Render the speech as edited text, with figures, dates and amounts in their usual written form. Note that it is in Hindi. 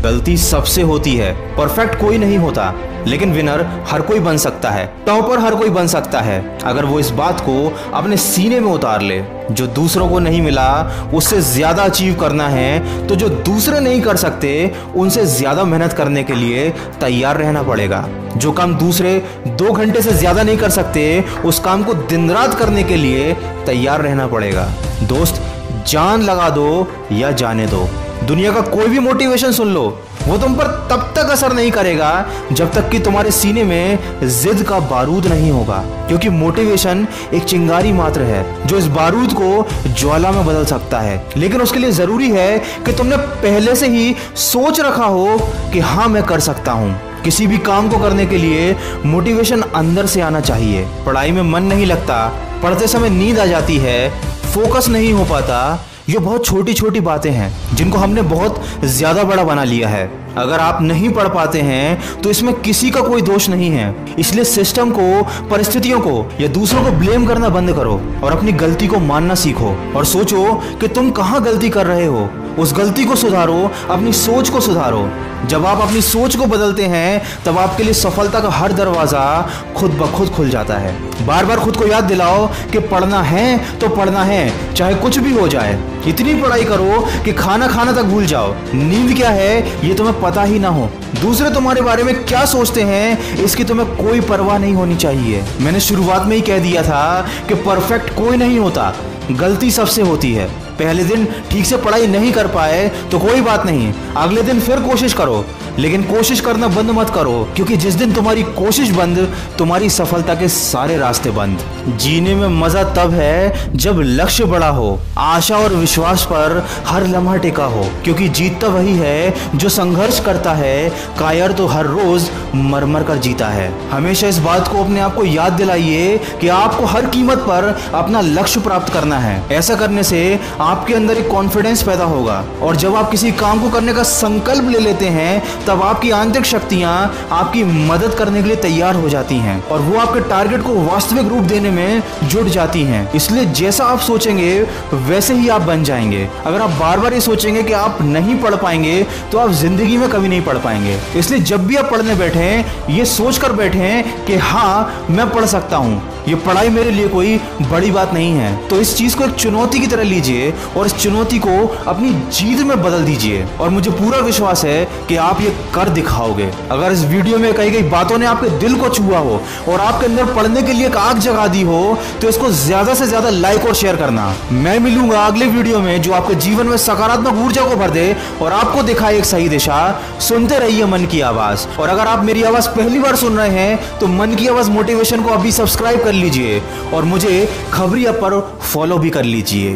गलती सबसे होती है, परफेक्ट कोई नहीं होता, लेकिन विनर हर कोई बन सकता है, टॉपर हर कोई बन सकता है अगर वो इस बात को अपने सीने में उतार ले। जो दूसरों को नहीं मिला उससे ज्यादा अचीव करना है, तो जो दूसरे नहीं कर सकते उनसे ज्यादा मेहनत करने के लिए तैयार रहना पड़ेगा। जो काम दूसरे 2 घंटे से ज्यादा नहीं कर सकते, उस काम को दिन रात करने के लिए तैयार रहना पड़ेगा। दोस्त, जान लगा दो या जाने दो, दुनिया का कोई भी मोटिवेशन सुन लो, वो तुम पर तब तक असर नहीं करेगा जब तक कि तुम्हारे सीने में जिद का बारूद नहीं होगा। क्योंकि मोटिवेशन एक चिंगारी मात्र है जो इस बारूद को ज्वाला में बदल सकता है। लेकिन उसके लिए जरूरी है कि तुमने पहले से ही सोच रखा हो कि हाँ, मैं कर सकता हूँ। किसी भी काम को करने के लिए मोटिवेशन अंदर से आना चाहिए। पढ़ाई में मन नहीं लगता, पढ़ते समय नींद आ जाती है, फोकस नहीं हो पाता, ये बहुत छोटी छोटी बातें हैं जिनको हमने बहुत ज्यादा बड़ा बना लिया है। अगर आप नहीं पढ़ पाते हैं तो इसमें किसी का कोई दोष नहीं है। इसलिए सिस्टम को, परिस्थितियों को या दूसरों को ब्लेम करना बंद करो और अपनी गलती को मानना सीखो और सोचो कि तुम कहाँ गलती कर रहे हो। उस गलती को सुधारो, अपनी सोच को सुधारो। जब आप अपनी सोच को बदलते हैं तब आपके लिए सफलता का हर दरवाजा खुद ब खुद खुल जाता है। बार बार खुद को याद दिलाओ कि पढ़ना है तो पढ़ना है, चाहे कुछ भी हो जाए। इतनी पढ़ाई करो कि खाना खाना तक भूल जाओ। नींद क्या है ये तुम्हें पता ही ना हो। दूसरे तुम्हारे बारे में क्या सोचते हैं इसकी तुम्हें कोई परवाह नहीं होनी चाहिए। मैंने शुरुआत में ही कह दिया था कि परफेक्ट कोई नहीं होता, गलती सबसे होती है। पहले दिन ठीक से पढ़ाई नहीं कर पाए तो कोई बात नहीं, अगले दिन फिर कोशिश करो, लेकिन कोशिश करना बंद मत करो, क्योंकि जिस दिन तुम्हारी कोशिश बंद, तुम्हारी सफलता के सारे रास्ते बंद। जीने में मजा तब है जब लक्ष्य बड़ा हो, आशा और विश्वास पर हर लम्हा टिका हो, क्योंकि जीतता वही है जो संघर्ष करता है, कायर तो हर रोज मर मर कर जीता है। हमेशा इस बात को अपने आप को याद दिलाइए कि आपको हर कीमत पर अपना लक्ष्य प्राप्त करना है। ऐसा करने से आपके अंदर एक कॉन्फिडेंस पैदा होगा और जब आप किसी काम को करने का संकल्प ले लेते हैं तब आपकी आंतरिक शक्तियां आपकी मदद करने के लिए तैयार हो जाती हैं और वो आपके टारगेट को वास्तविक रूप देने में जुट जाती हैं। इसलिए जैसा आप सोचेंगे वैसे ही आप बन जाएंगे। अगर आप बार बार ये सोचेंगे कि आप नहीं पढ़ पाएंगे तो आप जिंदगी में कभी नहीं पढ़ पाएंगे। इसलिए जब भी आप पढ़ने बैठें ये सोचकर बैठें कि हाँ, मैं पढ़ सकता हूँ, ये पढ़ाई मेरे लिए कोई बड़ी बात नहीं है। तो इस चीज को एक चुनौती की तरह लीजिए और इस चुनौती को अपनी जीत में बदल दीजिए और मुझे पूरा विश्वास है कि आप ये कर दिखाओगे। अगर इस वीडियो में कही गई बातों ने आपके दिल को छुआ हो और आपके अंदर पढ़ने के लिए एक आग जगा दी हो तो इसको ज्यादा से ज्यादा लाइक और शेयर करना। मैं मिलूंगा अगले वीडियो में जो आपके जीवन में सकारात्मक ऊर्जा को भर दे और आपको दिखाए एक सही दिशा। सुनते रहिए मन की आवाज। और अगर आप मेरी आवाज पहली बार सुन रहे हैं तो मन की आवाज मोटिवेशन को अभी सब्सक्राइब कर लीजिए और मुझे खबरिया पर फॉलो भी कर लीजिए।